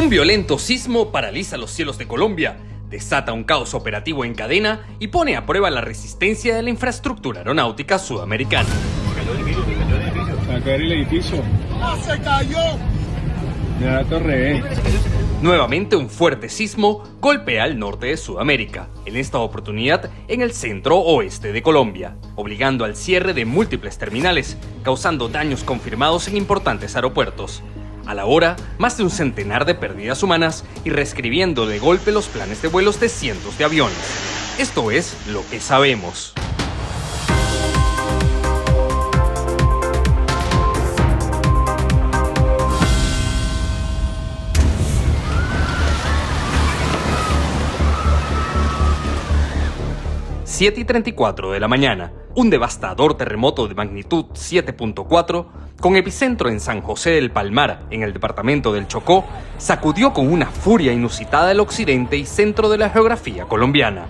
Un violento sismo paraliza los cielos de Colombia, desata un caos operativo en cadena y pone a prueba la resistencia de la infraestructura aeronáutica sudamericana. Va a caer el edificio. ¡Ah, se cayó! Mira la torre, Nuevamente un fuerte sismo golpea al norte de Sudamérica, en esta oportunidad en el centro-oeste de Colombia, obligando al cierre de múltiples terminales, causando daños confirmados en importantes aeropuertos. A la hora, más de un centenar de pérdidas humanas y reescribiendo de golpe los planes de vuelos de cientos de aviones. Esto es lo que sabemos. Siete y 34 de la mañana, un devastador terremoto de magnitud 7.4, con epicentro en San José del Palmar, en el departamento del Chocó, sacudió con una furia inusitada el occidente y centro de la geografía colombiana.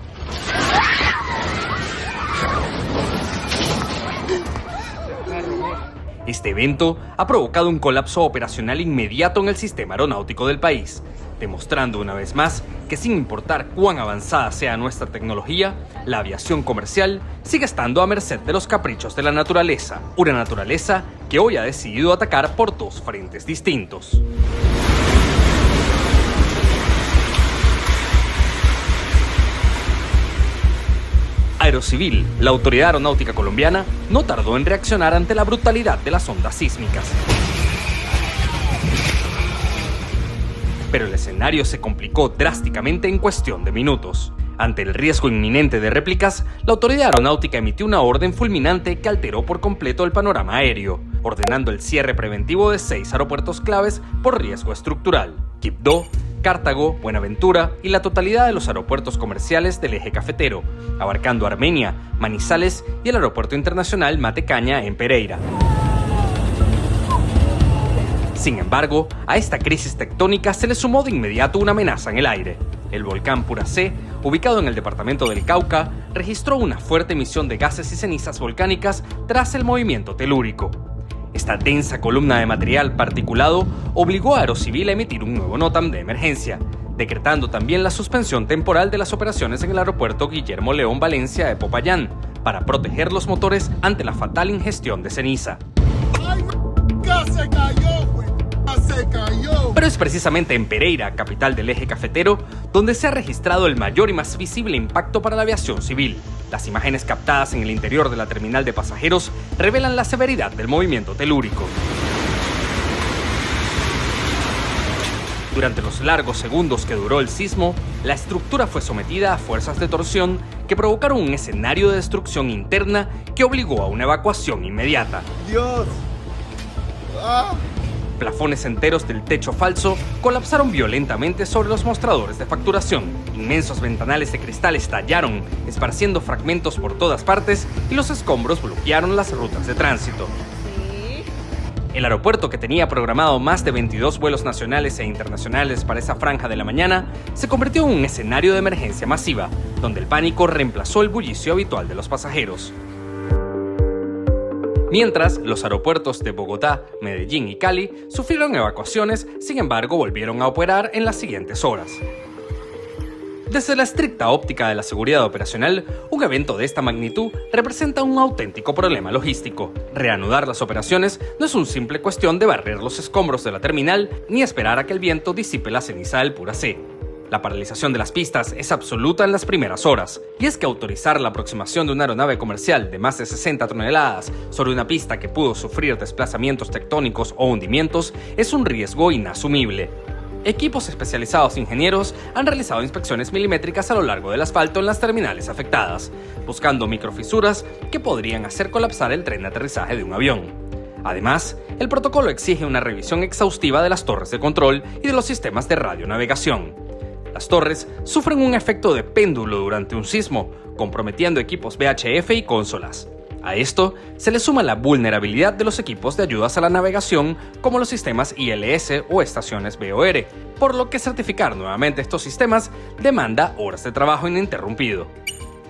Este evento ha provocado un colapso operacional inmediato en el sistema aeronáutico del país, demostrando una vez más que sin importar cuán avanzada sea nuestra tecnología, la aviación comercial sigue estando a merced de los caprichos de la naturaleza, una naturaleza que hoy ha decidido atacar por dos frentes distintos. Aerocivil, la autoridad aeronáutica colombiana, no tardó en reaccionar ante la brutalidad de las ondas sísmicas. Pero el escenario se complicó drásticamente en cuestión de minutos. Ante el riesgo inminente de réplicas, la autoridad aeronáutica emitió una orden fulminante que alteró por completo el panorama aéreo, ordenando el cierre preventivo de 6 aeropuertos claves por riesgo estructural: Quibdó, Cartago, Buenaventura y la totalidad de los aeropuertos comerciales del eje cafetero, abarcando Armenia, Manizales y el aeropuerto internacional Matecaña en Pereira. Sin embargo, a esta crisis tectónica se le sumó de inmediato una amenaza en el aire. El volcán Puracé, ubicado en el departamento del Cauca, registró una fuerte emisión de gases y cenizas volcánicas tras el movimiento telúrico. Esta densa columna de material particulado obligó a Aerocivil a emitir un nuevo NOTAM de emergencia, decretando también la suspensión temporal de las operaciones en el aeropuerto Guillermo León Valencia de Popayán, para proteger los motores ante la fatal ingestión de ceniza. ¡Ay, se cayó, güey! ¡Se cayó! Pero es precisamente en Pereira, capital del eje cafetero, donde se ha registrado el mayor y más visible impacto para la aviación civil. Las imágenes captadas en el interior de la terminal de pasajeros revelan la severidad del movimiento telúrico. Durante los largos segundos que duró el sismo, la estructura fue sometida a fuerzas de torsión que provocaron un escenario de destrucción interna que obligó a una evacuación inmediata. ¡Dios! ¡Ah! Plafones enteros del techo falso colapsaron violentamente sobre los mostradores de facturación. Inmensos ventanales de cristal estallaron, esparciendo fragmentos por todas partes, y los escombros bloquearon las rutas de tránsito. El aeropuerto, que tenía programado más de 22 vuelos nacionales e internacionales para esa franja de la mañana, se convirtió en un escenario de emergencia masiva, donde el pánico reemplazó el bullicio habitual de los pasajeros. Mientras, los aeropuertos de Bogotá, Medellín y Cali sufrieron evacuaciones, sin embargo volvieron a operar en las siguientes horas. Desde la estricta óptica de la seguridad operacional, un evento de esta magnitud representa un auténtico problema logístico. Reanudar las operaciones no es una simple cuestión de barrer los escombros de la terminal ni esperar a que el viento disipe la ceniza del Puracé. La paralización de las pistas es absoluta en las primeras horas, y es que autorizar la aproximación de una aeronave comercial de más de 60 toneladas sobre una pista que pudo sufrir desplazamientos tectónicos o hundimientos es un riesgo inasumible. Equipos especializados ingenieros han realizado inspecciones milimétricas a lo largo del asfalto en las terminales afectadas, buscando microfisuras que podrían hacer colapsar el tren de aterrizaje de un avión. Además, el protocolo exige una revisión exhaustiva de las torres de control y de los sistemas de radionavegación. Las torres sufren un efecto de péndulo durante un sismo, comprometiendo equipos VHF y consolas. A esto se le suma la vulnerabilidad de los equipos de ayudas a la navegación, como los sistemas ILS o estaciones VOR, por lo que certificar nuevamente estos sistemas demanda horas de trabajo ininterrumpido.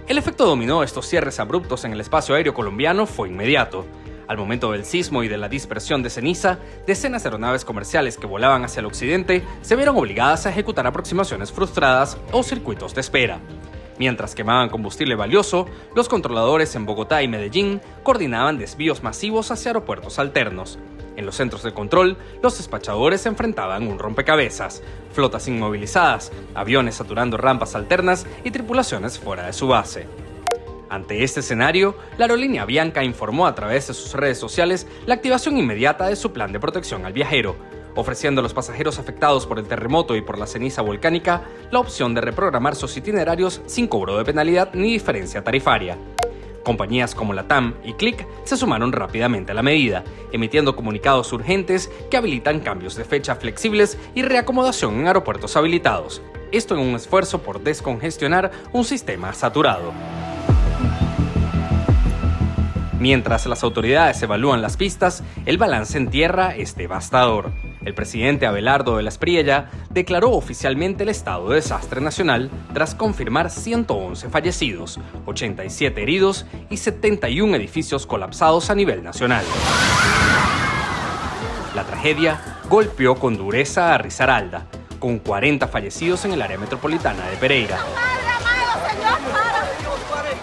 El efecto dominó de estos cierres abruptos en el espacio aéreo colombiano fue inmediato. Al momento del sismo y de la dispersión de ceniza, decenas de aeronaves comerciales que volaban hacia el occidente se vieron obligadas a ejecutar aproximaciones frustradas o circuitos de espera. Mientras quemaban combustible valioso, los controladores en Bogotá y Medellín coordinaban desvíos masivos hacia aeropuertos alternos. En los centros de control, los despachadores enfrentaban un rompecabezas, flotas inmovilizadas, aviones saturando rampas alternas y tripulaciones fuera de su base. Ante este escenario, la aerolínea Avianca informó a través de sus redes sociales la activación inmediata de su plan de protección al viajero, ofreciendo a los pasajeros afectados por el terremoto y por la ceniza volcánica la opción de reprogramar sus itinerarios sin cobro de penalidad ni diferencia tarifaria. Compañías como LATAM y Click se sumaron rápidamente a la medida, emitiendo comunicados urgentes que habilitan cambios de fecha flexibles y reacomodación en aeropuertos habilitados. Esto en un esfuerzo por descongestionar un sistema saturado. Mientras las autoridades evalúan las pistas, el balance en tierra es devastador. El presidente Abelardo de la Espriella declaró oficialmente el estado de desastre nacional tras confirmar 111 fallecidos, 87 heridos y 71 edificios colapsados a nivel nacional. La tragedia golpeó con dureza a Risaralda, con 40 fallecidos en el área metropolitana de Pereira,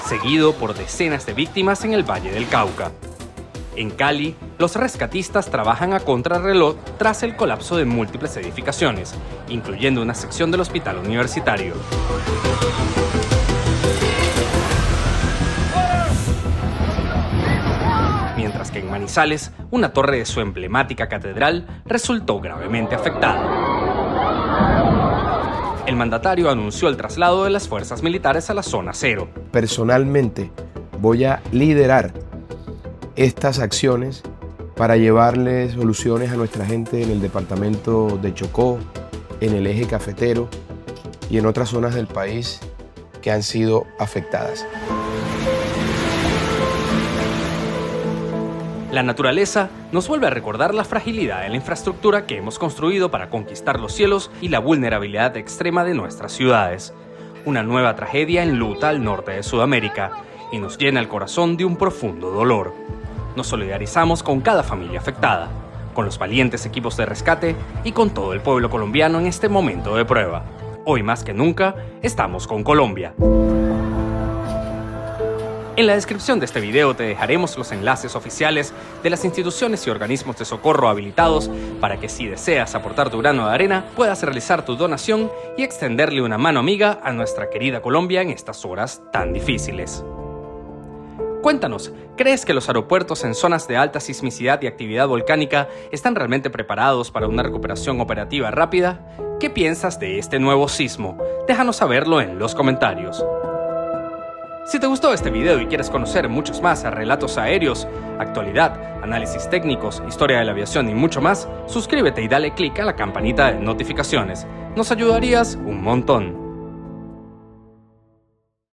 seguido por decenas de víctimas en el Valle del Cauca. En Cali, los rescatistas trabajan a contrarreloj tras el colapso de múltiples edificaciones, incluyendo una sección del hospital universitario. Mientras que en Manizales, una torre de su emblemática catedral resultó gravemente afectada. El mandatario anunció el traslado de las fuerzas militares a la zona cero. Personalmente voy a liderar estas acciones para llevarle soluciones a nuestra gente en el departamento de Chocó, en el eje cafetero y en otras zonas del país que han sido afectadas. La naturaleza nos vuelve a recordar la fragilidad de la infraestructura que hemos construido para conquistar los cielos y la vulnerabilidad extrema de nuestras ciudades. Una nueva tragedia enluta al norte de Sudamérica y nos llena el corazón de un profundo dolor. Nos solidarizamos con cada familia afectada, con los valientes equipos de rescate y con todo el pueblo colombiano en este momento de prueba. Hoy más que nunca, estamos con Colombia. En la descripción de este video te dejaremos los enlaces oficiales de las instituciones y organismos de socorro habilitados para que si deseas aportar tu grano de arena, puedas realizar tu donación y extenderle una mano amiga a nuestra querida Colombia en estas horas tan difíciles. Cuéntanos, ¿crees que los aeropuertos en zonas de alta sismicidad y actividad volcánica están realmente preparados para una recuperación operativa rápida? ¿Qué piensas de este nuevo sismo? Déjanos saberlo en los comentarios. Si te gustó este video y quieres conocer muchos más relatos aéreos, actualidad, análisis técnicos, historia de la aviación y mucho más, suscríbete y dale click a la campanita de notificaciones. Nos ayudarías un montón.